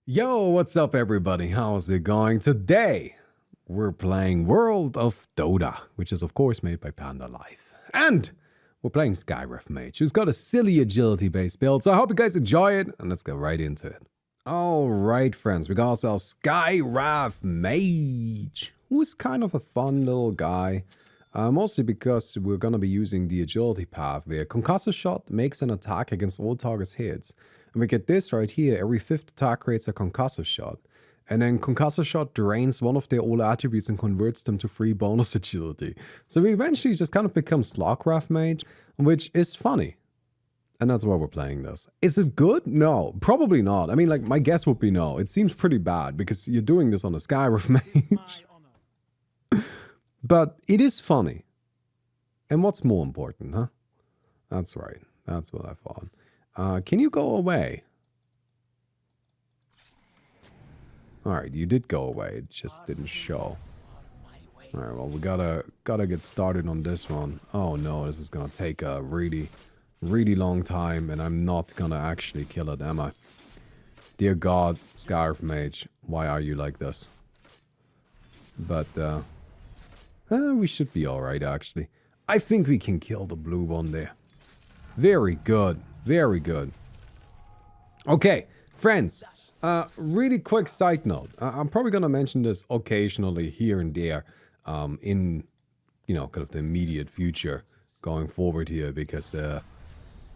Yo, what's up everybody? How's it going? Today, we're playing World of Dota, which is of course made by Panda Life. And we're playing Skywrath Mage, who's got a silly agility-based build, so I hope you guys enjoy it, and let's get right into it. Alright friends, we got ourselves Skywrath Mage, who's kind of a fun little guy. Mostly because we're gonna be using the agility path where Concussive Shot makes an attack against all targets hits. And we get this right here, every 5th attack creates a Concussive Shot. And then Concussive Shot drains one of their all attributes and converts them to free bonus agility. So we eventually just kind of become Skywrath Mage, which is funny. And that's why we're playing this. Is it good? No, probably not. I mean, like, my guess would be no. It seems pretty bad because you're doing this on a Skywrath Mage. But it is funny. And what's more important, huh? That's right. That's what I thought. Can you go away? Alright, you did go away. It just didn't show. Alright, well, we gotta get started on this one. Oh no, this is gonna take a really long time, and I'm not gonna actually kill it, am I? Dear God, Skywrath Mage, why are you like this? But, we should be alright, actually. I think we can kill the blue one there. Very good. Very good. Okay, friends. Really quick side note. I'm probably going to mention this occasionally here and there in, you know, kind of the immediate future going forward here because,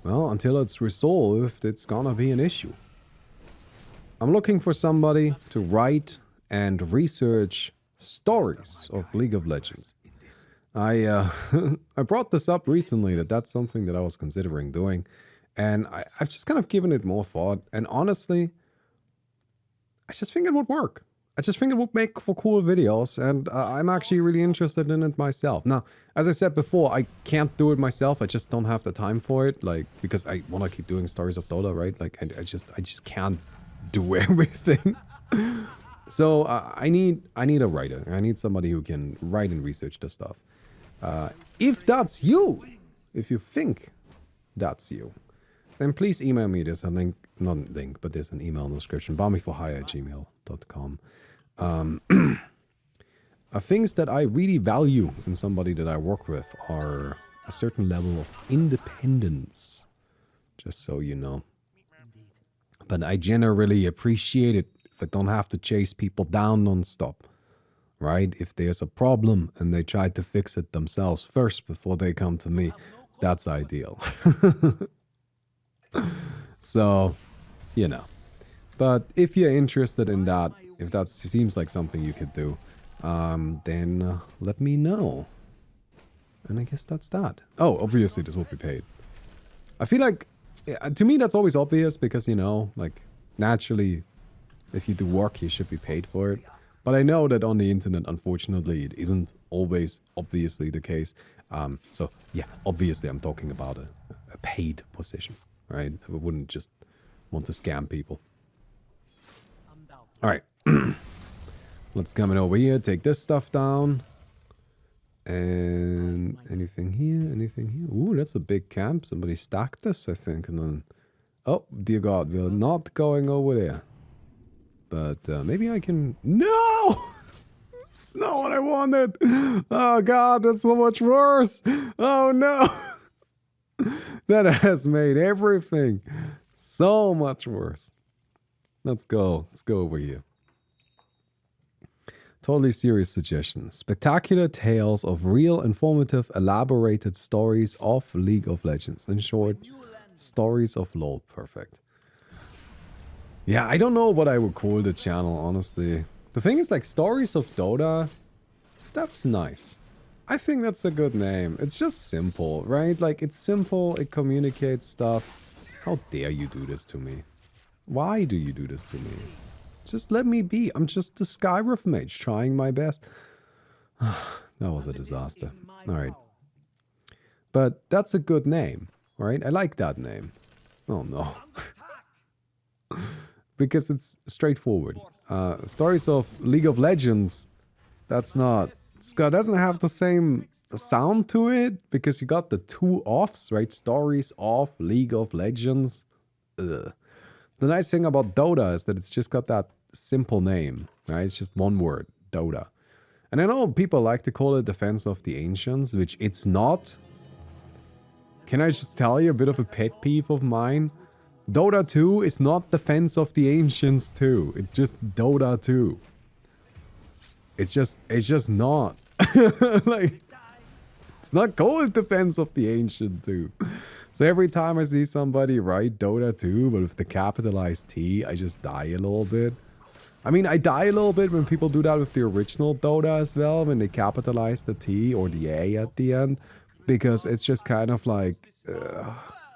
well, until it's resolved, it's going to be an issue. I'm looking for somebody to write and research stories of League of Legends. I brought this up recently that's something that I was considering doing, and I've just kind of given it more thought, and honestly, I just think it would work. I just think it would make for cool videos, and I'm actually really interested in it myself. Now, as I said before, I can't do it myself. I just don't have the time for it, like, because I want to keep doing stories of Dota, right? Like, I just can't do everything. So I need a writer. I need somebody who can write and research this stuff. If that's you, if you think that's you, then please email me. There's a link, not a link, but there's an email in the description, baumiforhire@gmail.com. Things that I really value in somebody that I work with are a certain level of independence, just so you know. But I generally appreciate it if I don't have to chase people down non-stop. Right? If there's a problem and they try to fix it themselves first before they come to me, that's ideal. So, you know. But if you're interested in that, if that seems like something you could do, then let me know. And I guess that's that. Oh, obviously this will be paid. I feel like, to me that's always obvious because, you know, like, naturally, if you do work, you should be paid for it. But I know that on the internet, unfortunately, it isn't always obviously the case. So, yeah, obviously I'm talking about a paid position, right? I wouldn't just want to scam people. All right. Let's come in over here, take this stuff down. And anything here, anything here? Ooh, that's a big camp. Somebody stacked this, I think. And then, oh, dear God, we're not going over there. But maybe I can... No! It's not what I wanted! Oh God, that's so much worse! Oh no! That has made everything so much worse. Let's go. Let's go over here. Totally serious suggestion. Spectacular tales of real, informative, elaborated stories of League of Legends. In short, stories of LoL. Perfect. Yeah, I don't know what I would call the channel, honestly. The thing is, like, Stories of Dota, that's nice. I think that's a good name. It's just simple, right? Like, it's simple, it communicates stuff. How dare you do this to me? Why do you do this to me? Just let me be. I'm just the Skywrath Mage trying my best. That was a disaster. Alright. But that's a good name, right? I like that name. Oh no. Because it's straightforward. Stories of League of Legends, that's not... It doesn't have the same sound to it, because you got the two offs, right? Stories of League of Legends. Ugh. The nice thing about Dota is that it's just got that simple name, right? It's just one word, Dota. And I know people like to call it Defense of the Ancients, which it's not. Can I just tell you a bit of a pet peeve of mine? Dota 2 is not Defense of the Ancients 2. It's just Dota 2. It's just not. Like, it's not called Defense of the Ancients 2. So every time I see somebody write Dota 2, but with the capitalized T, I just die a little bit. I mean, I die a little bit when people do that with the original Dota as well, when they capitalize the T or the A at the end, because it's just kind of like,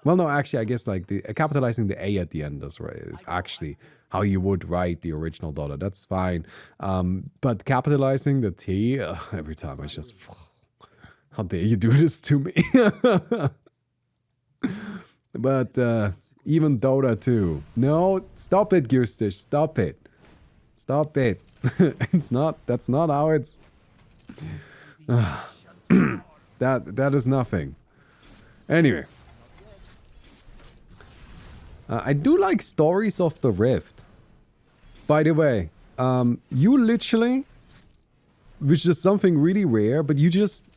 well, no, actually, I guess like the capitalizing the A at the end is actually how you would write the original Dota. That's fine. But capitalizing the T, every time I just, how dare you do this to me? But even Dota 2. No, stop it, Gustish. Stop it. Stop it. That's not how it's... that is nothing. Anyway. I do like Stories of the Rift. By the way, you literally, which is something really rare, but you just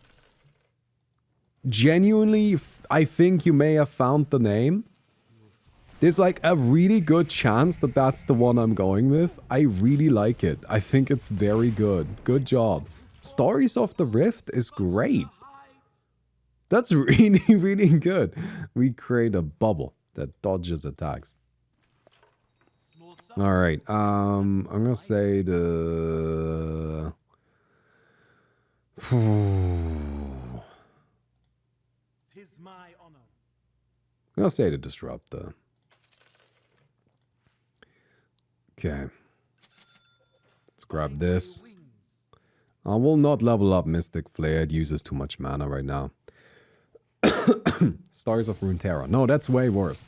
genuinely, I think you may have found the name. There's like a really good chance that that's the one I'm going with. I really like it. I think it's very good. Good job. Stories of the Rift is great. That's really, really good. We create a bubble that dodges attacks. All right. I'm gonna say the. I'm gonna say the Disruptor. Okay. Let's grab this. I will not level up Mystic Flare. It uses too much mana right now. Stars of Runeterra. No, that's way worse.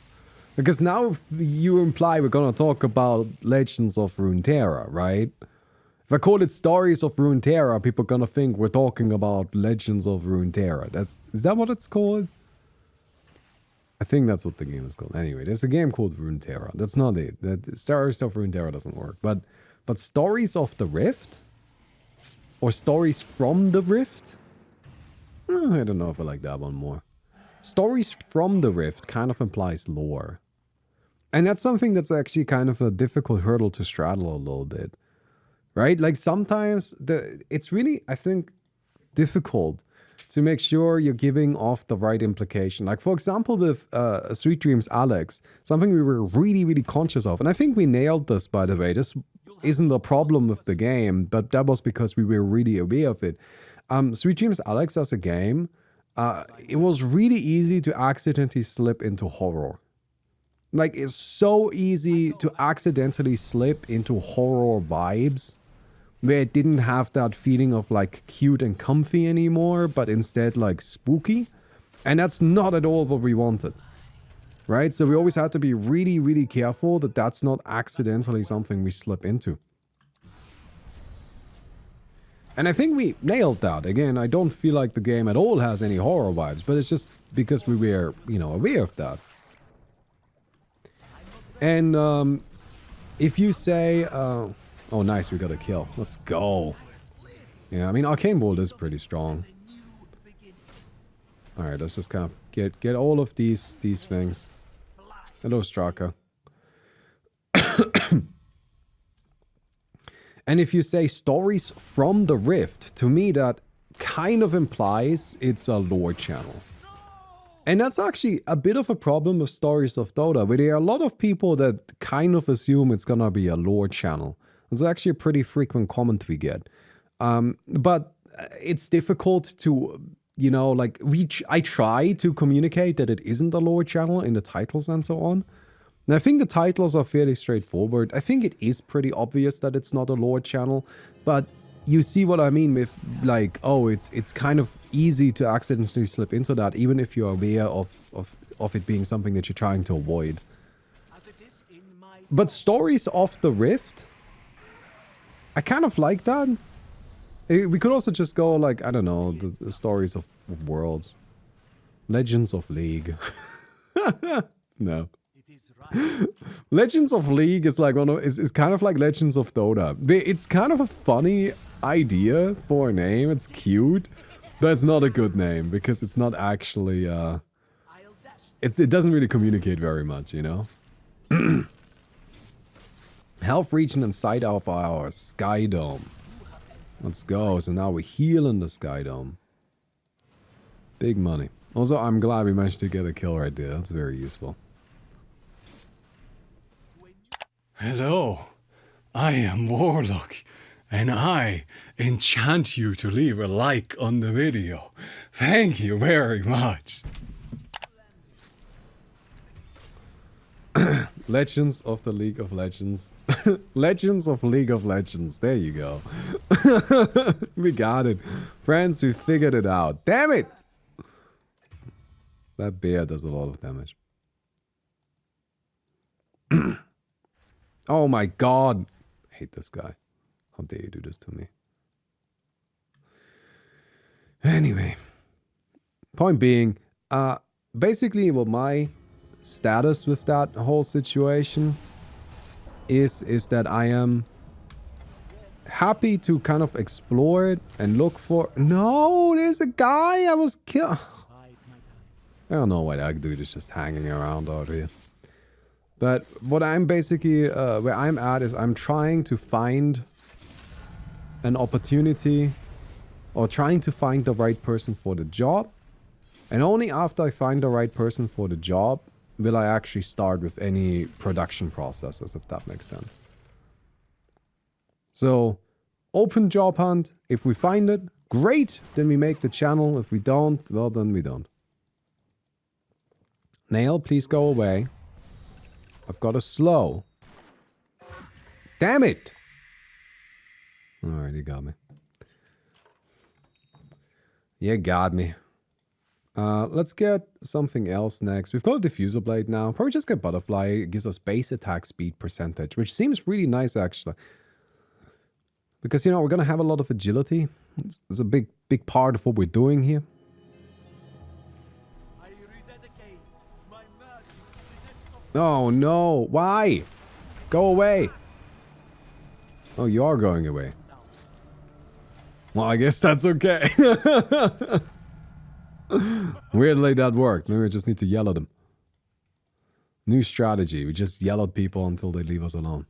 Because now you imply we're gonna talk about Legends of Runeterra, right? If I call it Stories of Runeterra, people are gonna think we're talking about Legends of Runeterra. Is that what it's called? I think that's what the game is called. Anyway, there's a game called Runeterra. That's not it. Stories of Runeterra doesn't work. But Stories of the Rift? Or Stories from the Rift? I don't know if I like that one more. Stories from the Rift kind of implies lore. And that's something that's actually kind of a difficult hurdle to straddle a little bit. Right? Like sometimes it's really, I think, difficult to make sure you're giving off the right implication. Like, for example, with Sweet Dreams Alex, something we were really, really conscious of. And I think we nailed this, by the way. This isn't a problem with the game, but that was because we were really aware of it. Sweet Dreams Alex as a game, it was really easy to accidentally slip into horror. Like, it's so easy to accidentally slip into horror vibes, where it didn't have that feeling of like cute and comfy anymore, but instead like spooky. And that's not at all what we wanted. Right? So we always had to be really, really careful that that's not accidentally something we slip into. And I think we nailed that. Again, I don't feel like the game at all has any horror vibes, but it's just because we were, you know, aware of that. And if you say, oh nice, we got a kill. Let's go. Yeah, I mean, Arcane Bolt is pretty strong. Alright, let's just kind of get all of these things. Hello, Straka. And if you say Stories from the Rift, to me that kind of implies it's a lore channel. And that's actually a bit of a problem with Stories of Dota, where there are a lot of people that kind of assume it's gonna be a lore channel. It's actually a pretty frequent comment we get. But it's difficult to, you know, like, I try to communicate that it isn't a lore channel in the titles and so on. And I think the titles are fairly straightforward. I think it is pretty obvious that it's not a lore channel, but you see what I mean with, like, oh, it's kind of easy to accidentally slip into that, even if you're aware of it being something that you're trying to avoid. But Stories of the Rift, I kind of like that. We could also just go like, I don't know, the Stories of Worlds. Legends of League. No. Legends of League is like is kind of like Legends of Dota. It's kind of a funny idea for a name. It's cute, but it's not a good name because it's not actually it doesn't really communicate very much, you know. Health region inside of our Sky Dome. Let's go. So now we heal in the Sky Dome. Big money. Also, I'm glad we managed to get a kill right there. That's very useful. Hello, I am Warlock, and I enchant you to leave a like on the video. Thank you very much. Legends of the League of Legends. Legends of League of Legends. There you go. We got it. Friends, we figured it out. Damn it! That bear does a lot of damage. Oh my god. I hate this guy. How dare you do this to me? Anyway. Point being, basically what my status with that whole situation is that I am happy to kind of explore it and look for... No, there's a guy I was killed. I don't know why that dude is just hanging around out here. But what I'm basically, where I'm at is I'm trying to find an opportunity or trying to find the right person for the job. And only after I find the right person for the job will I actually start with any production processes, if that makes sense. So, open job hunt. If we find it, great. Then we make the channel. If we don't, well, then we don't. Nail, please go away. I've got a slow. Damn it! Alright, you got me. You got me. Let's get something else next. We've got a diffuser blade now. Probably just get butterfly. It gives us base attack speed percentage, which seems really nice actually. Because, you know, we're gonna have a lot of agility. It's a big part of what we're doing here. Oh no, why? Go away. Oh, you are going away. Well, I guess that's okay. Weirdly, that worked. Maybe we just need to yell at them. New strategy. We just yell at people until they leave us alone.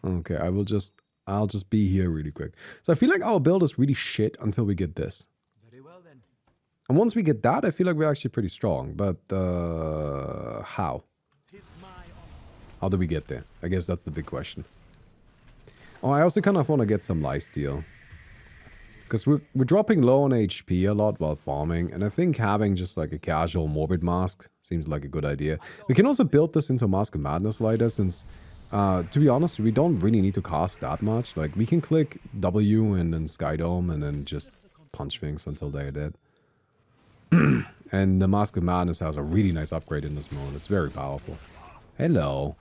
Okay, I'll just be here really quick. So I feel like our build is really shit until we get this. And once we get that, I feel like we're actually pretty strong. But, how? How do we get there? I guess that's the big question. Oh, I also kind of want to get some lifesteal. Because we're dropping low on HP a lot while farming. And I think having just like a casual morbid mask seems like a good idea. We can also build this into Mask of Madness later since, to be honest, we don't really need to cast that much. Like, we can click W and then Skydome and then just punch things until they're dead. And the Mask of Madness has a really nice upgrade in this mode. It's very powerful. Hello.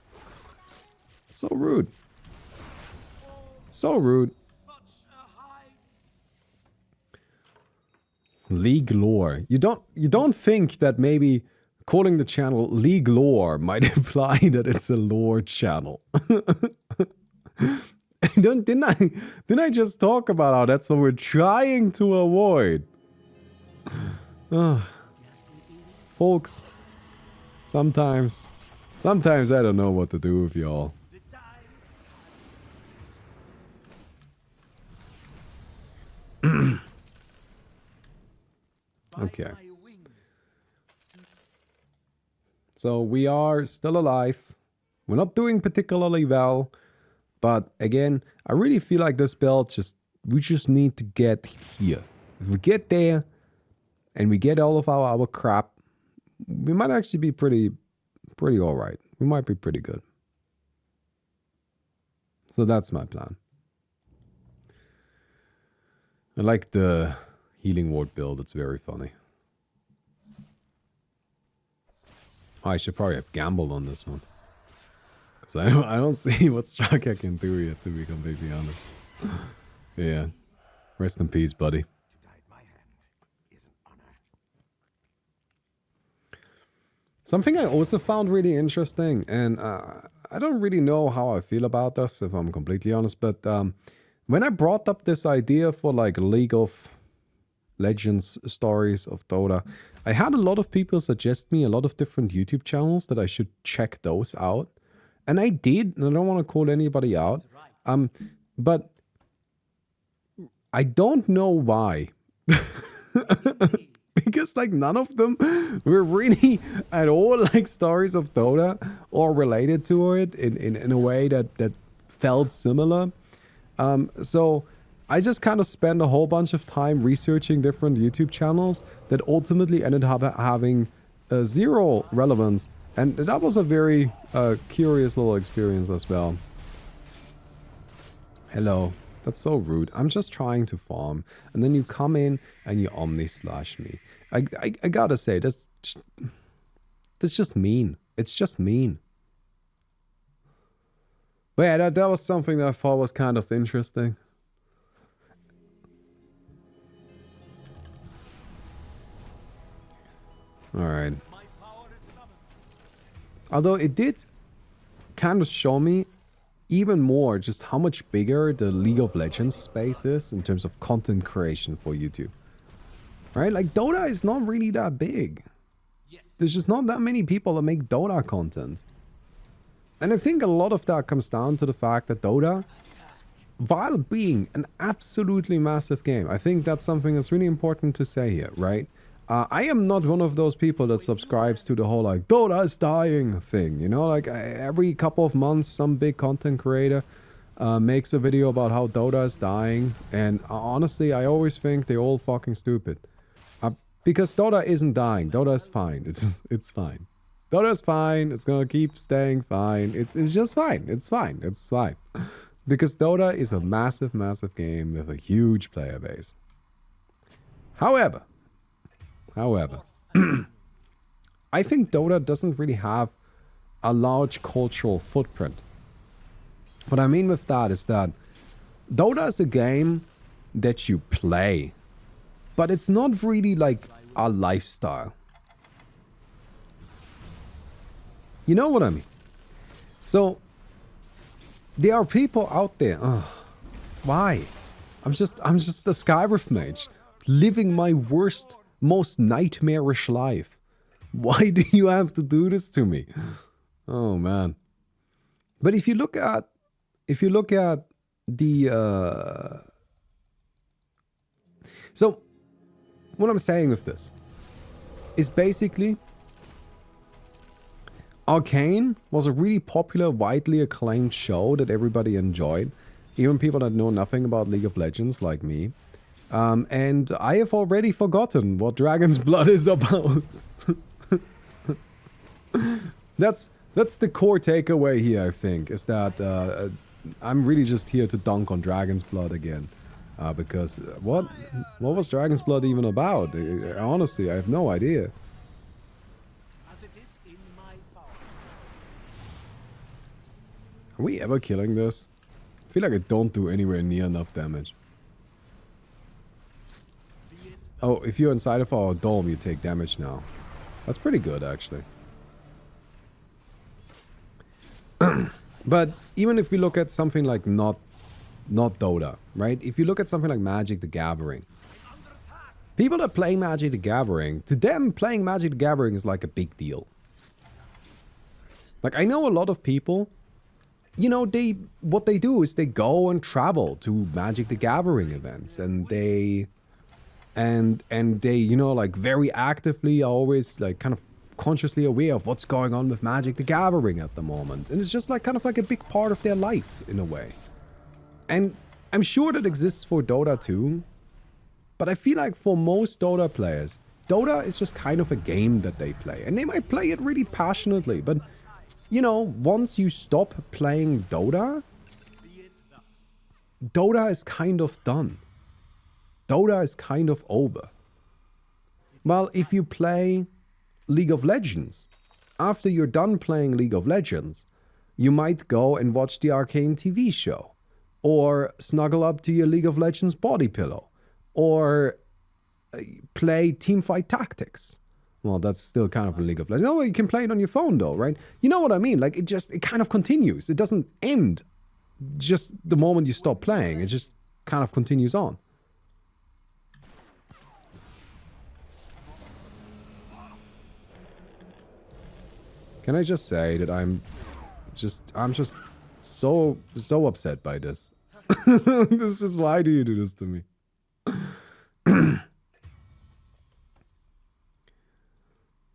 So rude. So rude. League lore. You don't think that maybe calling the channel League lore might imply that it's a lore channel? Didn't I just talk about how that's what we're trying to avoid? Folks, sometimes I don't know what to do with y'all. Okay. So we are still alive. We're not doing particularly well. But again, I really feel like this build we just need to get here. If we get there and we get all of our crap, we might actually be pretty alright. We might be pretty good. So that's my plan. I like the healing ward build. It's very funny. Oh, I should probably have gambled on this one. Because I don't see what struck I can do here, to be completely honest. Yeah. Rest in peace, buddy. Something I also found really interesting, and I don't really know how I feel about this, if I'm completely honest, but when I brought up this idea for like League of Legends stories of Dota, I had a lot of people suggest me a lot of different YouTube channels that I should check those out. And I did, and I don't want to call anybody out. But I don't know why. Because like none of them were really at all like stories of Dota or related to it in a way that felt similar. So I just kind of spent a whole bunch of time researching different YouTube channels that ultimately ended up having zero relevance. And that was a very curious little experience as well. Hello. That's so rude. I'm just trying to farm. And then you come in and you omni-slash me. I gotta say, that's just mean. It's just mean. But yeah, that was something that I thought was kind of interesting. Alright. Although it did kind of show me even more just how much bigger the League of Legends space is in terms of content creation for YouTube. Right? Like Dota is not really that big. There's just not that many people that make Dota content. And I think a lot of that comes down to the fact that Dota, while being an absolutely massive game, I think that's something that's really important to say here, right? I am not one of those people that subscribes to the whole like Dota is dying thing, you know, like every couple of months some big content creator makes a video about how Dota is dying, and honestly I always think they're all fucking stupid. Because Dota isn't dying, Dota is fine, it's fine. Dota is fine, it's gonna keep staying fine, it's just fine, it's fine. Because Dota is a massive game with a huge player base. However, I think Dota doesn't really have a large cultural footprint. What I mean with that is that Dota is a game that you play, but it's not really like a lifestyle. You know what I mean? So, there are people out there. Why? I'm just a Skywrath Mage, living my worst, most nightmarish life. Why do you have to do this to me? Oh man. But if you look at the so what I'm saying with this is basically Arcane was a really popular, widely acclaimed show that everybody enjoyed, even people that know nothing about League of Legends like me. And I have already forgotten what Dragon's Blood is about. That's the core takeaway here, I think, is that I'm really just here to dunk on Dragon's Blood again. Because what was Dragon's Blood even about? Honestly, I have no idea. Are we ever killing this? I feel like I don't do anywhere near enough damage. Oh, if you're inside of our dome, you take damage now. That's pretty good, actually. But even if we look at something like not Dota, right? If you look at something like Magic the Gathering, people that play Magic the Gathering, to them playing Magic the Gathering is like a big deal. Like I know a lot of people, you know, what they do is they go and travel to Magic the Gathering events, and they you know, like very actively are always like kind of consciously aware of what's going on with Magic the Gathering at the moment. And it's just like kind of like a big part of their life in a way. And I'm sure that exists for Dota too. But I feel like for most Dota players, Dota is just kind of a game that they play. And they might play it really passionately. But, you know, once you stop playing Dota, Dota is kind of done. Dota is kind of over. Well, if you play League of Legends, after you're done playing League of Legends, you might go and watch the Arcane TV show, or snuggle up to your League of Legends body pillow, or play Teamfight Tactics, Well, that's still kind of a League of Legends. No, you can play it on your phone though, right? You know what I mean? Like, it kind of continues. It doesn't end just the moment you stop playing. It just kind of continues on. Can I just say that I'm just so upset by this. This is just, why do you do this to me?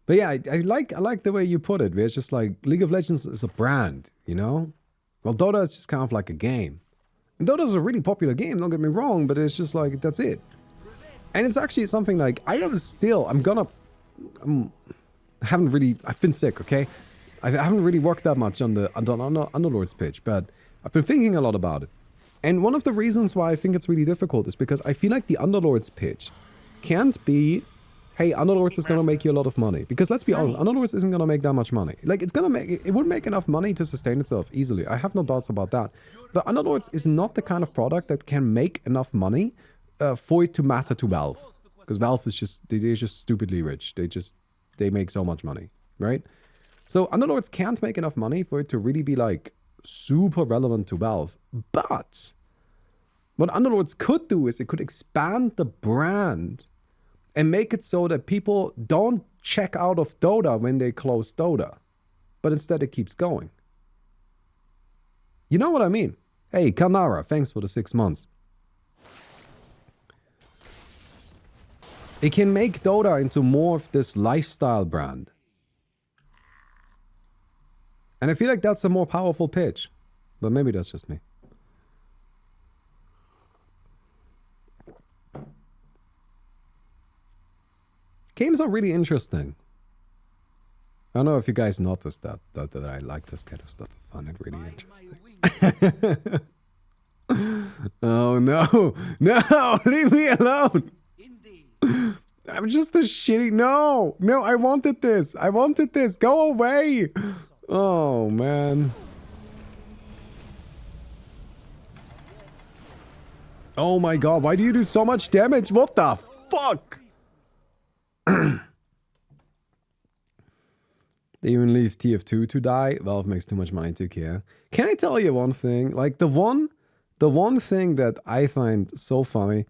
But yeah, I like the way you put it. Where it's just like League of Legends is a brand, you know? Well, Dota is just kind of like a game. And Dota's a really popular game, don't get me wrong, but it's just like, that's it. And it's actually something like, I've been sick, okay? I haven't really worked that much on the Underlords pitch, but I've been thinking a lot about it. And one of the reasons why I think it's really difficult is because I feel like the Underlords pitch can't be, hey, Underlords is gonna make you a lot of money. Because let's be honest, Underlords isn't gonna make that much money. Like, it would make enough money to sustain itself easily. I have no doubts about that. But Underlords is not the kind of product that can make enough money for it to matter to Valve. Because Valve is just, they're just stupidly rich. They make so much money, right? So Underlords can't make enough money for it to really be like super relevant to Valve. But what Underlords could do is it could expand the brand and make it so that people don't check out of Dota when they close Dota. But instead it keeps going. You know what I mean? Hey, Kanara, thanks for the 6 months. It can make Dota into more of this lifestyle brand. And I feel like that's a more powerful pitch. But maybe that's just me. Games are really interesting. I don't know if you guys noticed that I like this kind of stuff. I find it really interesting. Oh no. No, leave me alone. I'm just a shitty... No, I wanted this. Go away. Oh, man. Oh my god, why do you do so much damage? What the fuck? They even leave TF2 to die. Valve makes too much money to care. Can I tell you one thing? Like, the one thing that I find so funny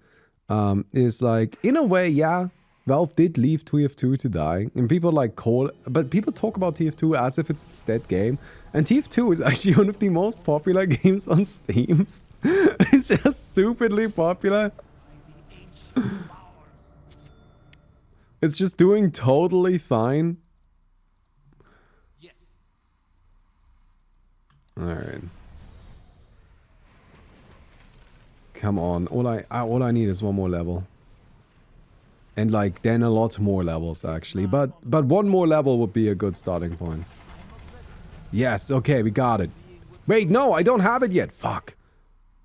is like, in a way, yeah, Valve did leave TF2 to die, and people like but people talk about TF2 as if it's this dead game, and TF2 is actually one of the most popular games on Steam. It's just stupidly popular. It's just doing totally fine. Yes. All right. Come on. All I need is one more level. And like then a lot more levels actually. But one more level would be a good starting point. Yes, okay, we got it. Wait, no, I don't have it yet. Fuck.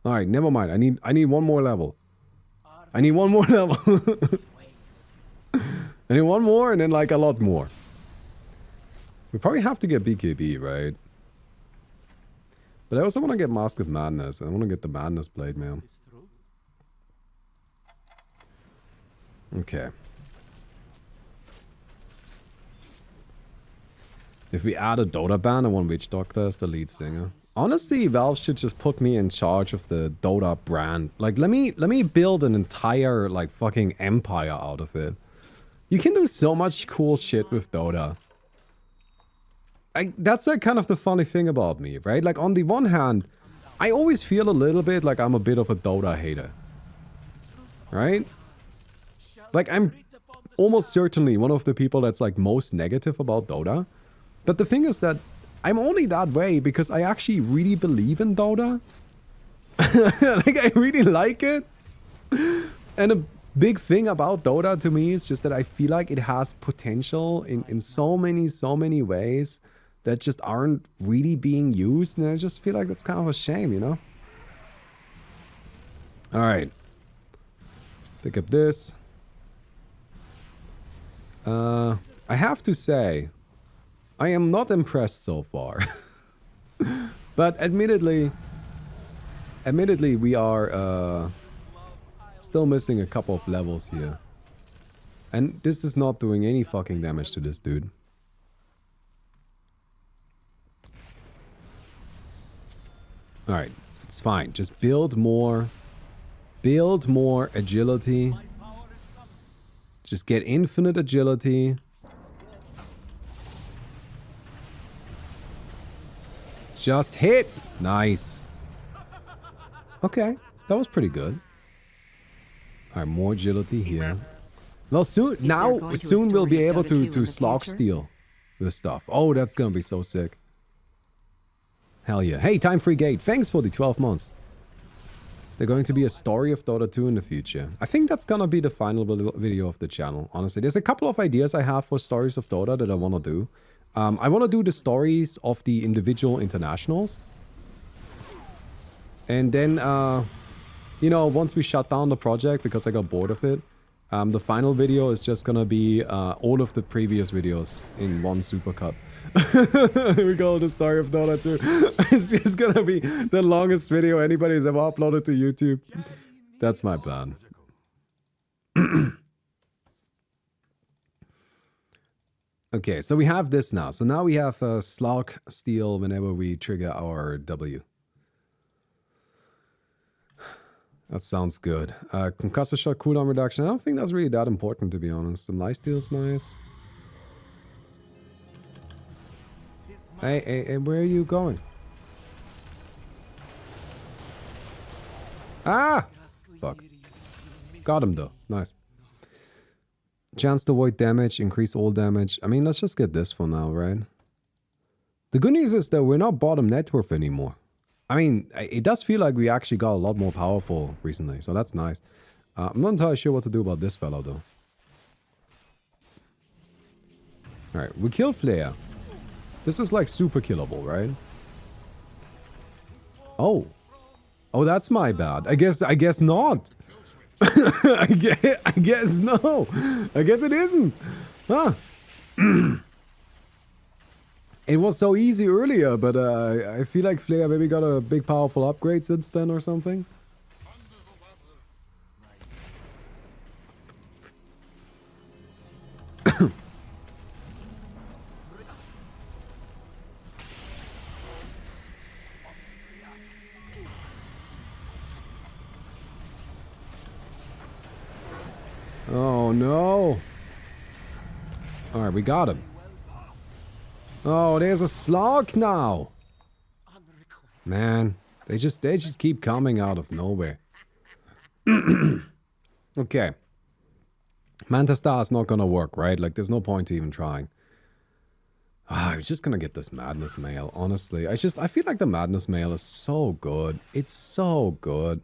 All right, never mind. I need one more level. I need one more level. I need one more and then like a lot more. We probably have to get BKB, right? But I also want to get Mask of Madness. I want to get the Madness Blade, man. Okay. If we add a Dota ban, I want Witch Doctor as the lead singer. Honestly, Valve should just put me in charge of the Dota brand. Like, let me build an entire, like, fucking empire out of it. You can do so much cool shit with Dota. That's like kind of the funny thing about me, right? Like, on the one hand, I always feel a little bit like I'm a bit of a Dota hater. Right? Like, I'm almost certainly one of the people that's like most negative about Dota. But the thing is that I'm only that way because I actually really believe in Dota. Like, I really like it. And a big thing about Dota to me is just that I feel like it has potential in so many ways that just aren't really being used. And I just feel like that's kind of a shame, you know? Alright. Pick up this. I have to say, I am not impressed so far. But admittedly we are still missing a couple of levels here. And this is not doing any fucking damage to this dude. Alright, it's fine. Just build more. Build more agility. Just get infinite agility. Just hit! Nice. Okay, that was pretty good. Alright, more agility here. Well, soon we'll be able to slog steal this stuff. Oh, that's gonna be so sick. Hell yeah. Hey, Time Free Gate, thanks for the 12 months. Is there going to be a story of Dota 2 in the future? I think that's gonna be the final video of the channel, honestly. There's a couple of ideas I have for stories of Dota that I want to do. I want to do the stories of the individual internationals. And then, you know, once we shut down the project because I got bored of it, the final video is just gonna be all of the previous videos in one supercut. Here we go, the story of Dota 2. It's just gonna be the longest video anybody's ever uploaded to YouTube. That's my plan. Okay, so we have this now. So now we have slog steal whenever we trigger our W. That sounds good. Concussor shot cooldown reduction. I don't think that's really that important, to be honest. Some lifesteal's nice. Hey, where are you going? Ah! Fuck. Got him though. Nice. Chance to avoid damage, increase all damage. I mean, let's just get this for now, right? The good news is that we're not bottom net worth anymore. I mean, it does feel like we actually got a lot more powerful recently, so that's nice. I'm not entirely sure what to do about this fellow, though. Alright, we kill Flare. This is like super killable, right? Oh. Oh, that's my bad. I guess not. I guess no. I guess it isn't. Huh. It was so easy earlier, but I feel like Flare maybe got a big powerful upgrade since then or something. Oh no. Alright, we got him. Oh, there's a slog now. Man, they just keep coming out of nowhere. Okay. Manta Star is not gonna work, right? Like, there's no point to even trying. I'm just gonna get this Madness Mail, honestly. I feel like the Madness Mail is so good. It's so good.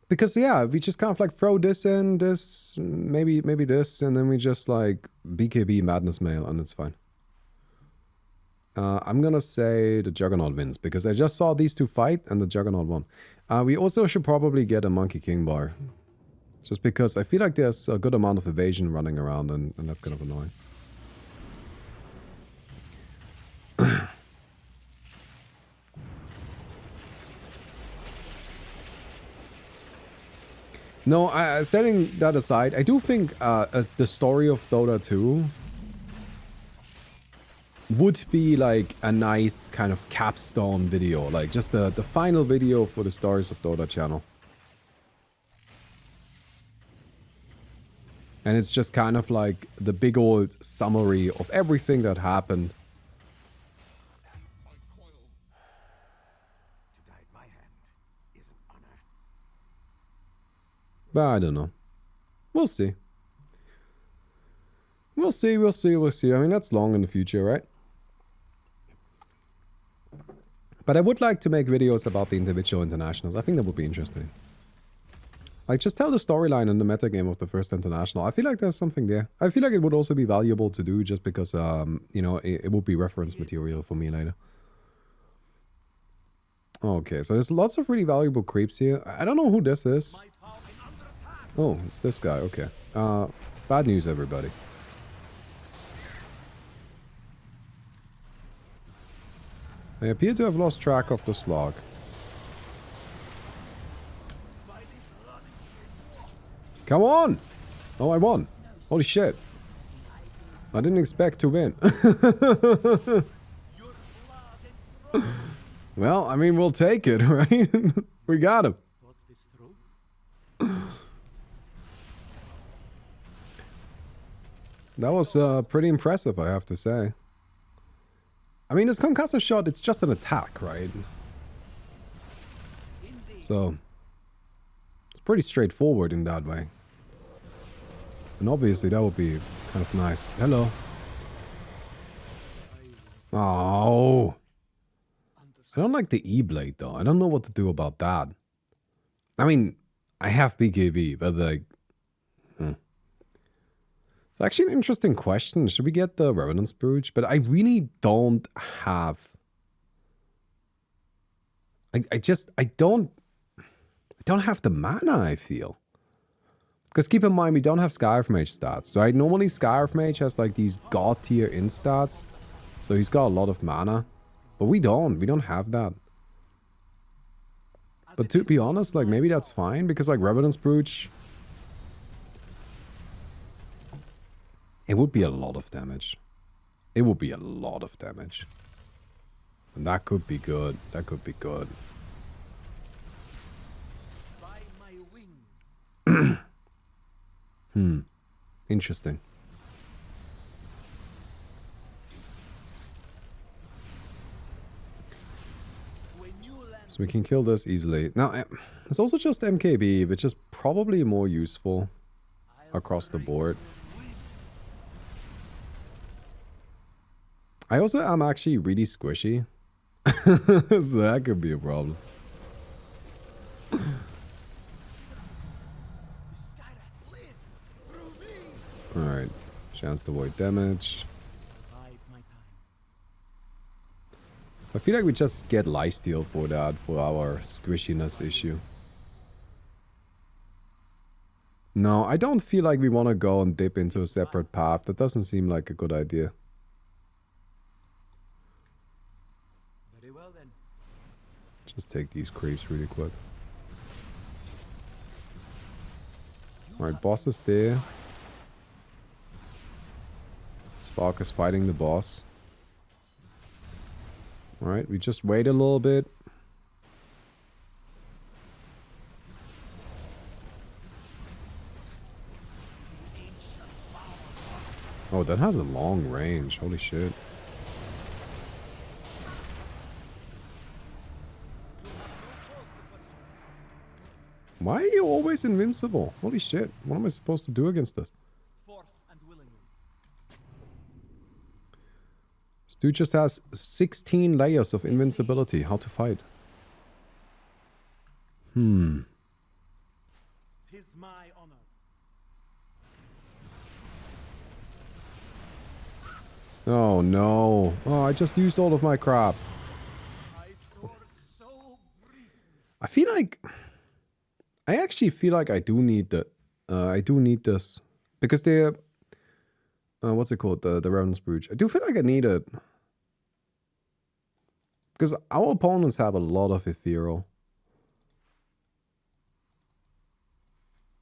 Because, yeah, we just kind of like throw this in, this, maybe this, and then we just like BKB Madness Mail, and it's fine. I'm gonna say the Juggernaut wins, because I just saw these two fight, and the Juggernaut won. We also should probably get a Monkey King bar. Just because I feel like there's a good amount of evasion running around, and that's kind of annoying. No, setting that aside, I do think the story of Dota 2 would be like a nice kind of capstone video, like just the final video for the Stories of Dota channel. And it's just kind of like the big old summary of everything that happened. But I don't know. We'll see. We'll see. I mean, that's long in the future, right? But I would like to make videos about the individual internationals. I think that would be interesting. Like, just tell the storyline and the metagame of the first international. I feel like there's something there. I feel like it would also be valuable to do just because, you know, it would be reference material for me later. Okay, so there's lots of really valuable creeps here. I don't know who this is. Oh, it's this guy, okay. Bad news, everybody. I appear to have lost track of the slog. Come on! Oh, I won. Holy shit. I didn't expect to win. Well, I mean, we'll take it, right? We got him. That was pretty impressive, I have to say. I mean, this concussive shot, it's just an attack, right? So, it's pretty straightforward in that way. And obviously, that would be kind of nice. Hello. Oh. I don't like the E-blade, though. I don't know what to do about that. I mean, I have BKB, but like... It's actually an interesting question. Should we get the Revenant's Brooch? But I really don't have... I don't have the mana, I feel. Because keep in mind, we don't have Skywrath Mage stats, right? Normally, Skywrath Mage has like these god tier instats. So he's got a lot of mana. But we don't. We don't have that. But to be honest, like maybe that's fine. Because like Revenant's Brooch... It would be a lot of damage. It would be a lot of damage. And that could be good. That could be good. Interesting. So we can kill this easily. Now, it's also just MKB, which is probably more useful across the board. I also am actually really squishy. So that could be a problem. Alright. Chance to avoid damage. I feel like we just get lifesteal for that, for our squishiness issue. No, I don't feel like we want to go and dip into a separate path. That doesn't seem like a good idea. Just take these creeps really quick. Alright, boss is there. Stalk is fighting the boss. Alright, we just wait a little bit. Oh, that has a long range. Holy shit. Why are you always invincible? Holy shit. What am I supposed to do against this? This dude just has 16 layers of invincibility. How to fight? Tis my honor. Oh no. Oh, I just used all of my crap. I feel like... I actually feel like I do need the... I do need this. Because they're... what's it called? The Revenant's Brooch. I do feel like I need it. Because our opponents have a lot of ethereal.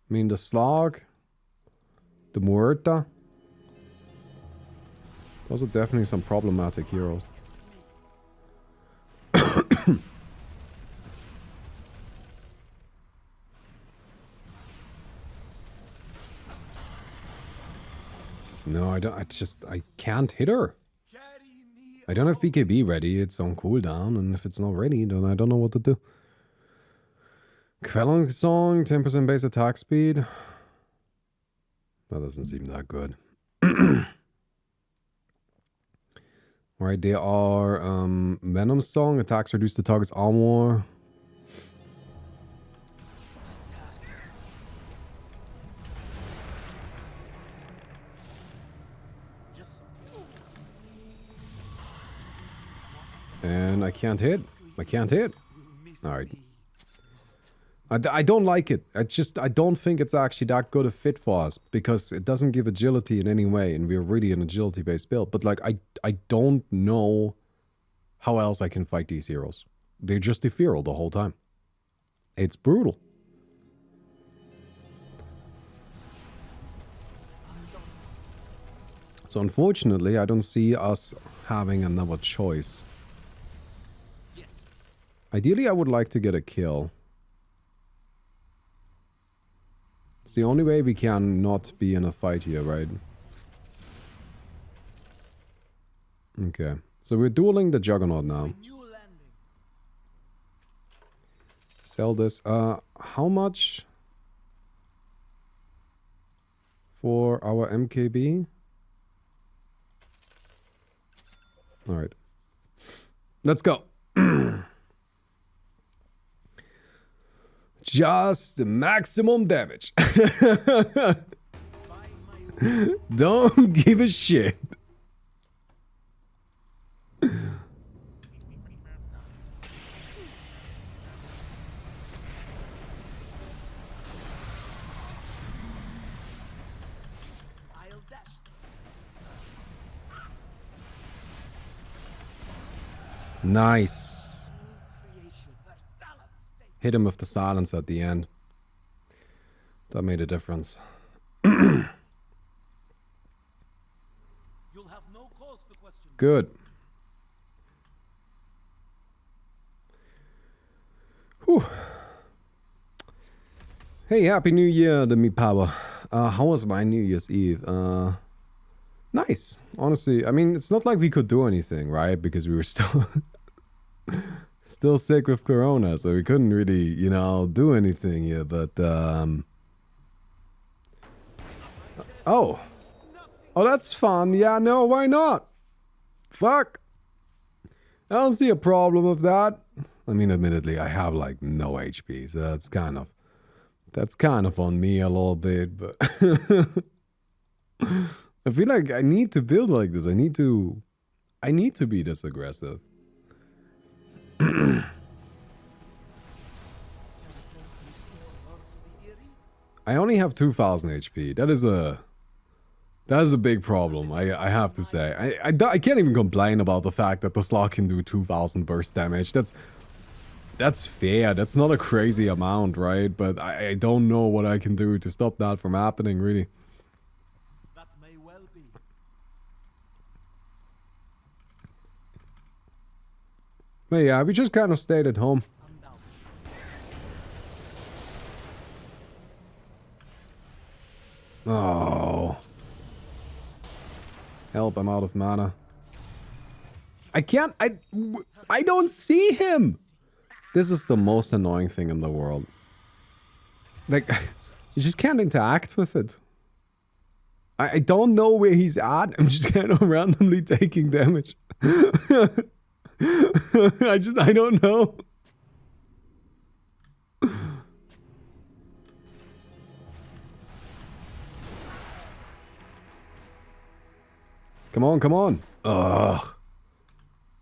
I mean, the Slog. The Muerta. Those are definitely some problematic heroes. No, I don't. I can't hit her. I don't have BKB ready. It's on cooldown, and if it's not ready, then I don't know what to do. Quelling Song, 10% base attack speed. That doesn't seem that good. Alright, there are Venom Song, attacks reduce the target's armor. And I can't hit. I can't hit. Alright. I don't like it. I don't think it's actually that good a fit for us. Because it doesn't give agility in any way. And we're really an agility based build. But like, I don't know how else I can fight these heroes. They're just ethereal the whole time. It's brutal. So unfortunately, I don't see us having another choice. Ideally, I would like to get a kill. It's the only way we can not be in a fight here, right? Okay. So we're dueling the Juggernaut now. Sell this. How much for our MKB? Alright. Let's go. Just the maximum damage. Don't give a shit. Nice. Hit him with the silence at the end. That made a difference. Good. Whew. Hey, Happy New Year to me, Power. How was my New Year's Eve? Nice. Honestly, I mean, it's not like we could do anything, right? Because we were still still sick with Corona, so we couldn't really, you know, do anything here, but oh. Oh, that's fun. Yeah, no, why not? Fuck. I don't see a problem with that. I mean, admittedly, I have like no HP, so that's kind of on me a little bit, but I feel like I need to build like this. I need to be this aggressive. I only have 2000 HP. That is a big problem, I have to say. I can't even complain about the fact that the slot can do 2000 burst damage. That's fair. That's not a crazy amount, right? But I don't know what I can do to stop that from happening, really. That may well be. But yeah, we just kind of stayed at home. Oh. Help, I'm out of mana. I can't, I don't see him! This is the most annoying thing in the world. Like, you just can't interact with it. I don't know where he's at, I'm just kind of randomly taking damage. I don't know. Come on, come on. Ugh.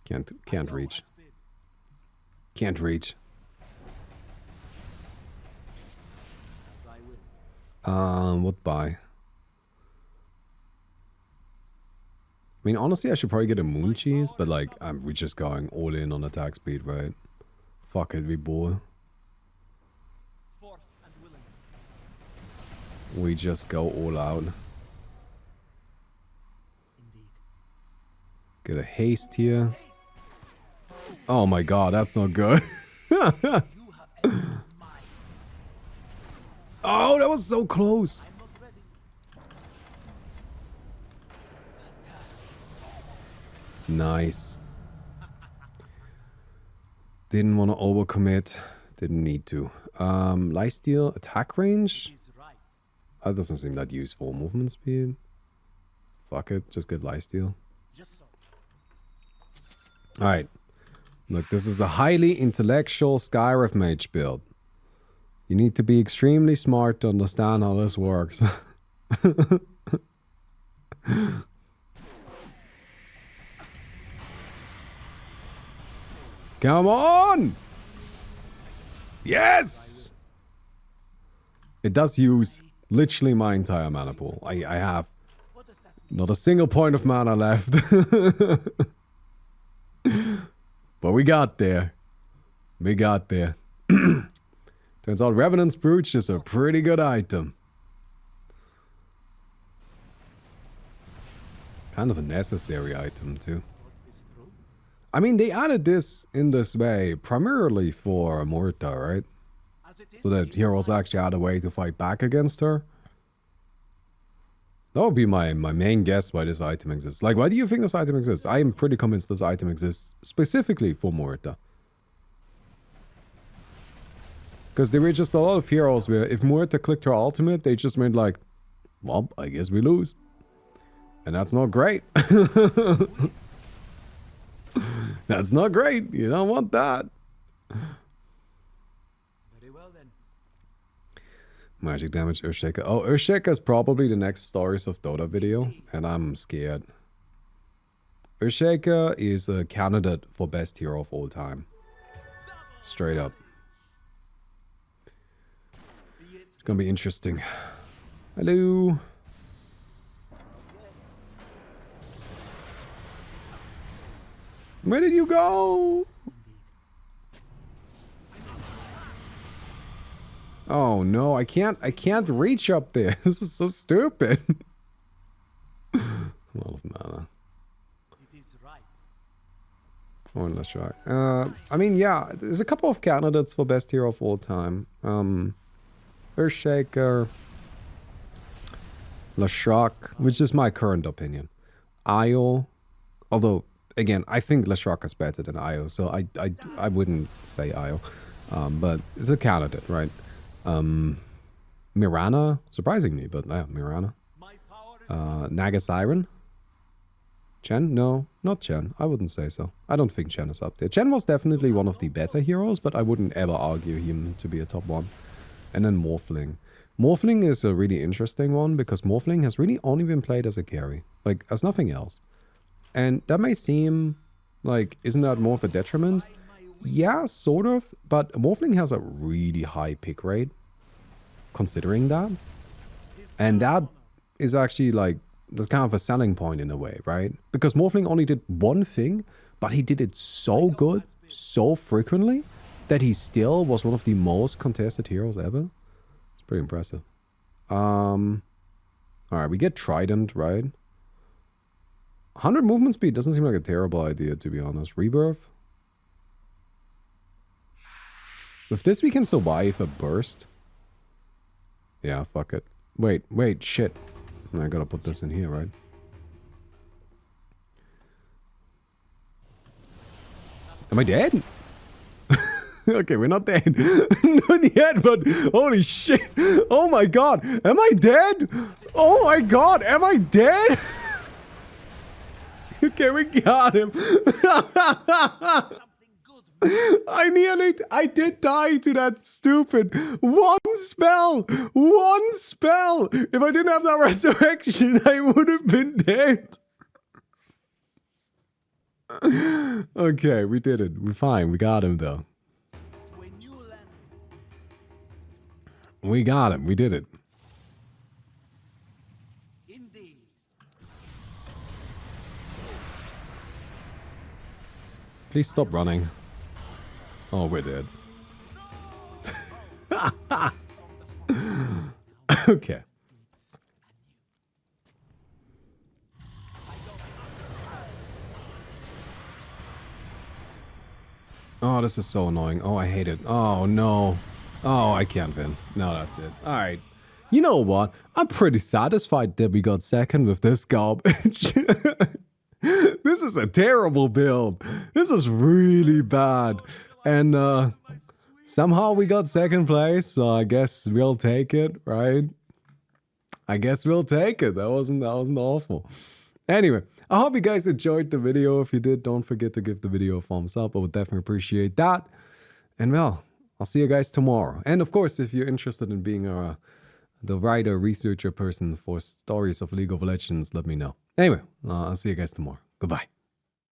Can't reach. Can't reach. What buy? I mean, honestly, I should probably get a moon cheese, but like, we're just going all in on attack speed, right? Fuck it, we bore. We just go all out. Get a haste here. Oh my god, that's not good. Oh, that was so close. Nice. Didn't want to overcommit. Didn't need to. Lifesteal, attack range? That doesn't seem that useful. Movement speed? Fuck it, just get lifesteal. Alright. Look, this is a highly intellectual Skywrath Mage build. You need to be extremely smart to understand how this works. Come on! Yes! It does use literally my entire mana pool. I have not a single point of mana left. But we got there. We got there. Turns out Revenant's Brooch is a pretty good item. Kind of a necessary item too. What is true? I mean, they added this in this way primarily for Morta, right? As it is, So that heroes actually had a way to fight back against her. That would be my main guess why this item exists. Like, why do you think this item exists? I am pretty convinced this item exists specifically for Morta. Because there were just a lot of heroes where if Morta clicked her ultimate, they just went like, well, I guess we lose. And that's not great. That's not great. You don't want that. very well then. Magic damage, Earthshaker. Oh, Earthshaker is probably the next Stories of Dota video, and I'm scared. Earthshaker is a candidate for best hero of all time. Straight up. It's gonna be interesting. Hello. Where did you go? Oh no, I can't reach up there. This is so stupid. A lot of mana. It is right. Oh, let's try. I mean, yeah, there's a couple of candidates for best hero of all time. Earthshaker, Leshrac, which is my current opinion. Io, although again, I think Leshrac is better than Io, so I wouldn't say Io, but it's a candidate, right? Mirana, surprisingly, but yeah, Mirana. My power is Naga Siren. Chen? No, not Chen. I wouldn't say so. I don't think Chen is up there. Chen was definitely one of the better heroes, but I wouldn't ever argue him to be a top one. And then Morphling. Morphling is a really interesting one because Morphling has really only been played as a carry, like as nothing else. And that may seem like, isn't that more of a detriment? Yeah, sort of, but Morphling has a really high pick rate, considering that. And that is actually like, that's kind of a selling point in a way, right? Because Morphling only did one thing, but he did it so good, so frequently, that he still was one of the most contested heroes ever. It's pretty impressive. Alright, we get Trident, right? 100 movement speed doesn't seem like a terrible idea, to be honest. Rebirth. With this, we can survive a burst. Yeah, fuck it. Wait, shit. I gotta put this in here, right? Am I dead? Okay, we're not dead. Not yet, but holy shit. Oh my god. Am I dead? Oh my god. Am I dead? Okay, we got him. I did die to that stupid one spell. One spell. If I didn't have that resurrection, I would have been dead. Okay, we did it. We're fine. We got him though. We got him. We did it. indeed. Please stop running. Oh, we're dead. Okay. Oh, this is so annoying. Oh, I hate it. Oh, no. Oh, I can't win. No, that's it. Alright. You know what? I'm pretty satisfied that we got second with this garbage. This is a terrible build. This is really bad. And somehow we got second place, so I guess we'll take it, right? I guess we'll take it. That wasn't awful. Anyway, I hope you guys enjoyed the video. If you did, don't forget to give the video a thumbs up. I would definitely appreciate that. And well, I'll see you guys tomorrow. And of course, if you're interested in being the writer, researcher person for stories of League of Legends, let me know. Anyway, I'll see you guys tomorrow. Goodbye.